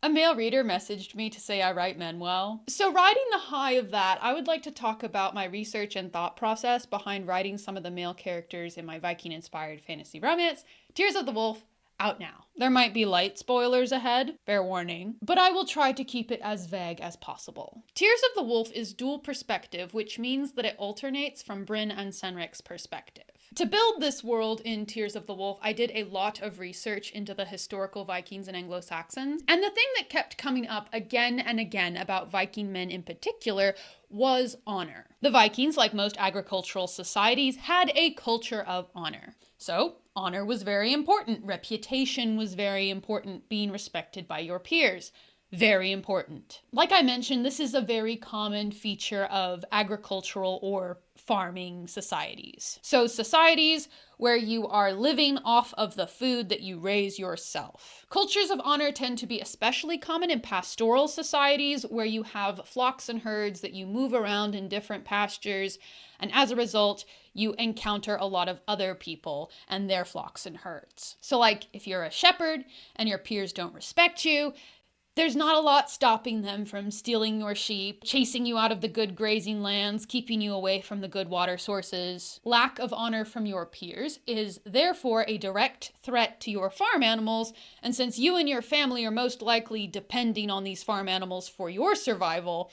A male reader messaged me to say I write men well. So riding the high of that, I would like to talk about my research and thought process behind writing some of the male characters in my Viking-inspired fantasy romance, Tears of the Wolf, out now. There might be light spoilers ahead, fair warning, but I will try to keep it as vague as possible. Tears of the Wolf is dual perspective, which means that it alternates from Brynn and Cynric's perspective. To build this world in Tears of the Wolf, I did a lot of research into the historical Vikings and Anglo-Saxons, and the thing that kept coming up again and again about Viking men in particular was honor. The Vikings, like most agricultural societies, had a culture of honor. So, honor was very important. Reputation was very important. Being respected by your peers, very important. Like I mentioned, this is a very common feature of agricultural or farming societies. So societies where you are living off of the food that you raise yourself. Cultures of honor tend to be especially common in pastoral societies where you have flocks and herds that you move around in different pastures, and as a result, you encounter a lot of other people and their flocks and herds. So like if you're a shepherd and your peers don't respect you, there's not a lot stopping them from stealing your sheep, chasing you out of the good grazing lands, keeping you away from the good water sources. Lack of honor from your peers is therefore a direct threat to your farm animals, and since you and your family are most likely depending on these farm animals for your survival,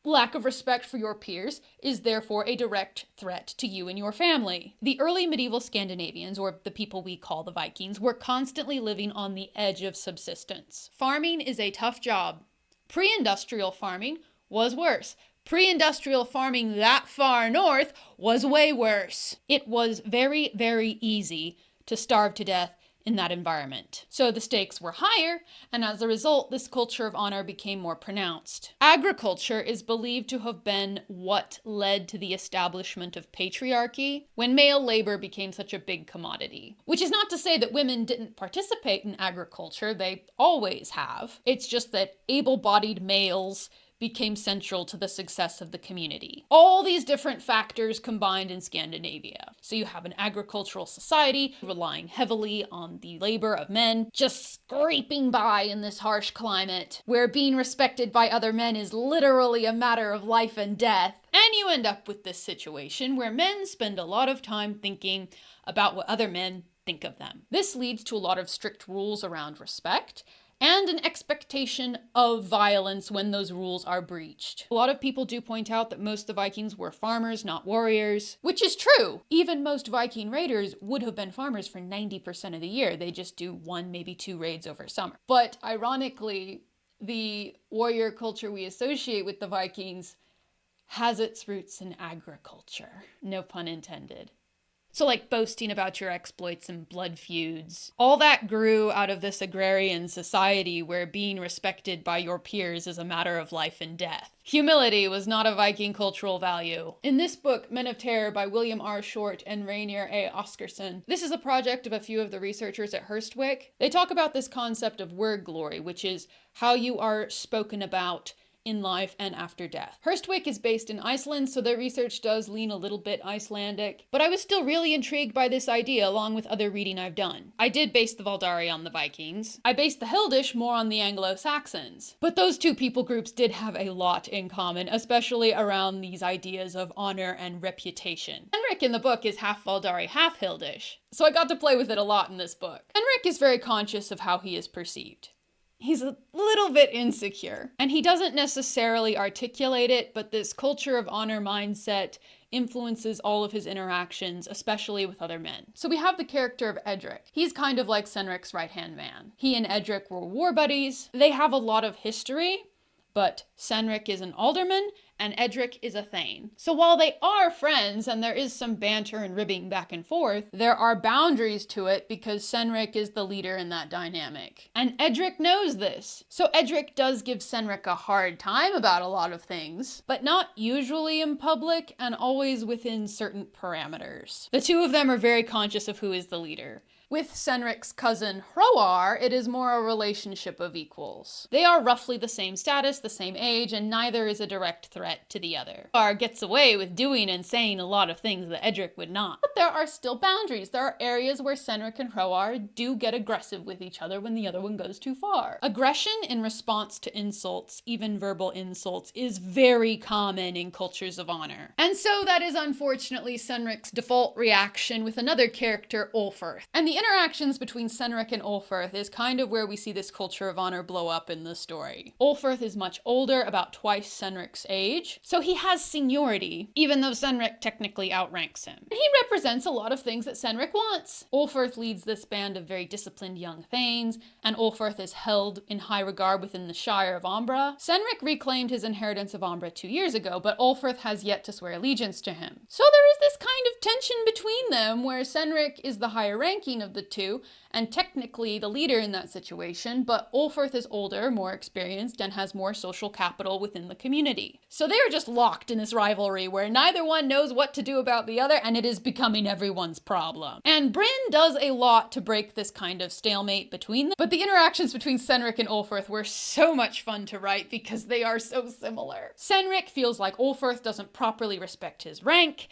lack of respect for your peers is therefore a direct threat to you and your family. The early medieval Scandinavians, or the people we call the Vikings, were constantly living on the edge of subsistence. Farming is a tough job. Pre-industrial farming was worse. Pre-industrial farming that far north was way worse. It was very, very easy to starve to death in that environment. So the stakes were higher, and as a result, this culture of honor became more pronounced. Agriculture is believed to have been what led to the establishment of patriarchy when male labor became such a big commodity. Which is not to say that women didn't participate in agriculture, they always have. It's just that able-bodied males became central to the success of the community. All these different factors combined in Scandinavia. So you have an agricultural society relying heavily on the labor of men, just scraping by in this harsh climate, where being respected by other men is literally a matter of life and death. And you end up with this situation where men spend a lot of time thinking about what other men think of them. This leads to a lot of strict rules around respect, and an expectation of violence when those rules are breached. A lot of people do point out that most of the Vikings were farmers, not warriors, which is true. Even most Viking raiders would have been farmers for 90% of the year. They just do 1, maybe 2 raids over summer. But ironically, the warrior culture we associate with the Vikings has its roots in agriculture. No pun intended. So like boasting about your exploits and blood feuds. All that grew out of this agrarian society where being respected by your peers is a matter of life and death. Humility was not a Viking cultural value. In this book, Men of Terror by William R. Short and Rainier A. Oscarson, this is a project of a few of the researchers at Hurstwick. They talk about this concept of word glory, which is how you are spoken about in life and after death. Hurstwick is based in Iceland, so their research does lean a little bit Icelandic, but I was still really intrigued by this idea along with other reading I've done. I did base the Valdari on the Vikings. I based the Hildish more on the Anglo-Saxons. But those two people groups did have a lot in common, especially around these ideas of honor and reputation. Henrik in the book is half Valdari, half Hildish, so I got to play with it a lot in this book. Henrik is very conscious of how he is perceived. He's a little bit insecure, and he doesn't necessarily articulate it, but this culture of honor mindset influences all of his interactions, especially with other men. So we have the character of Edric. He's kind of like Cynric's right-hand man. He and Edric were war buddies. They have a lot of history, but Cynric is an alderman and Edric is a thane. So while they are friends and there is some banter and ribbing back and forth, there are boundaries to it because Cynric is the leader in that dynamic. And Edric knows this. So Edric does give Cynric a hard time about a lot of things, but not usually in public and always within certain parameters. The two of them are very conscious of who is the leader. With Senric's cousin Hroar, it is more a relationship of equals. They are roughly the same status, the same age, and neither is a direct threat to the other. Hroar gets away with doing and saying a lot of things that Edric would not. But there are still boundaries. There are areas where Senric and Hroar do get aggressive with each other when the other one goes too far. Aggression in response to insults, even verbal insults, is very common in cultures of honor. And so that is unfortunately Senric's default reaction with another character, Ulfrith. And the interactions between Senric and Ulfrith is kind of where we see this culture of honor blow up in the story. Ulfrith is much older, about twice Senric's age, so he has seniority, even though Senric technically outranks him. And he represents a lot of things that Senric wants. Ulfrith leads this band of very disciplined young thanes, and Ulfrith is held in high regard within the Shire of Umbra. Senric reclaimed his inheritance of Umbra 2 years ago, but Ulfrith has yet to swear allegiance to him. So there is this kind of tension between them, where Senric is the higher ranking of the two, and technically the leader in that situation, but Ulfrith is older, more experienced, and has more social capital within the community. So they are just locked in this rivalry where neither one knows what to do about the other, and it is becoming everyone's problem. And Brynn does a lot to break this kind of stalemate between them, but the interactions between Senric and Ulfrith were so much fun to write because they are so similar. Senric feels like Ulfrith doesn't properly respect his rank.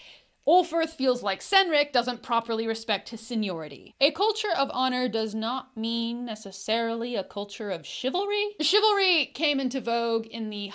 Ulfrith feels like Senric doesn't properly respect his seniority. A culture of honor does not mean necessarily a culture of chivalry. Chivalry came into vogue in the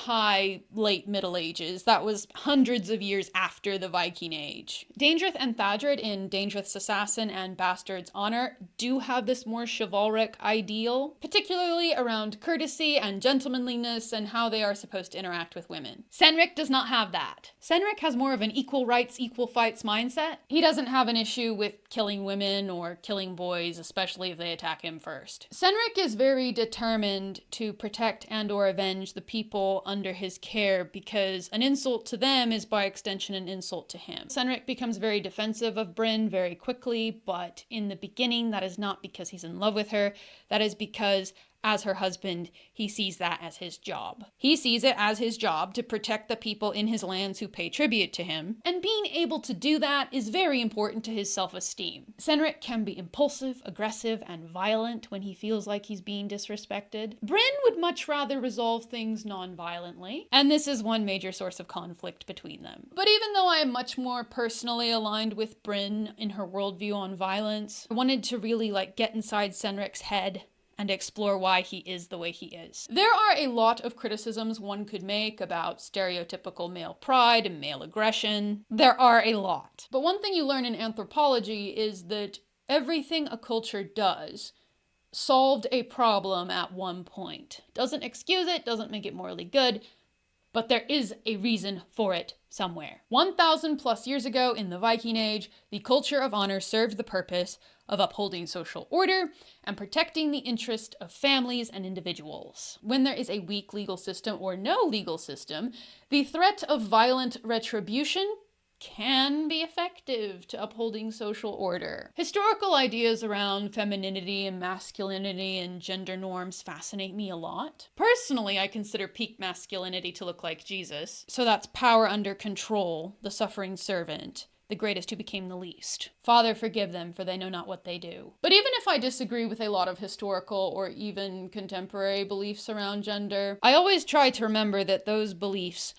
late Middle Ages. That was hundreds of years after the Viking Age. Daedrith and Thaddred in Daedrith's Assassin and Bastard's Honor do have this more chivalric ideal, particularly around courtesy and gentlemanliness and how they are supposed to interact with women. Senric does not have that. Senric has more of an equal rights, equal fights mindset. He doesn't have an issue with killing women or killing boys, especially if they attack him first. Senric is very determined to protect and or avenge the people under his care because an insult to them is by extension an insult to him. Senric becomes very defensive of Brynn very quickly, but in the beginning that is not because he's in love with her. That is because as her husband, he sees that as his job. He sees it as his job to protect the people in his lands who pay tribute to him, and being able to do that is very important to his self-esteem. Senric can be impulsive, aggressive, and violent when he feels like he's being disrespected. Brynn would much rather resolve things non-violently, and this is one major source of conflict between them. But even though I am much more personally aligned with Brynn in her worldview on violence, I wanted to really get inside Senric's head and explore why he is the way he is. There are a lot of criticisms one could make about stereotypical male pride and male aggression. There are a lot. But one thing you learn in anthropology is that everything a culture does solved a problem at one point. Doesn't excuse it, doesn't make it morally good, but there is a reason for it somewhere. 1,000 plus years ago in the Viking Age, the culture of honor served the purpose of upholding social order and protecting the interest of families and individuals. When there is a weak legal system or no legal system, the threat of violent retribution can be effective to upholding social order. Historical ideas around femininity and masculinity and gender norms fascinate me a lot. Personally, I consider peak masculinity to look like Jesus. So that's power under control, the suffering servant, the greatest who became the least. Father, forgive them, for they know not what they do. But even if I disagree with a lot of historical or even contemporary beliefs around gender, I always try to remember that those beliefs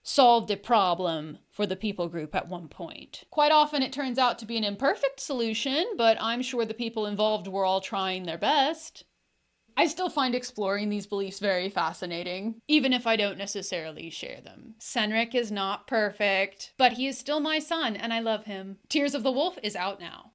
solved a problem for the people group at one point. Quite often it turns out to be an imperfect solution, but I'm sure the people involved were all trying their best. I still find exploring these beliefs very fascinating, even if I don't necessarily share them. Senric is not perfect, but he is still my son, and I love him. Tears of the Wolf is out now.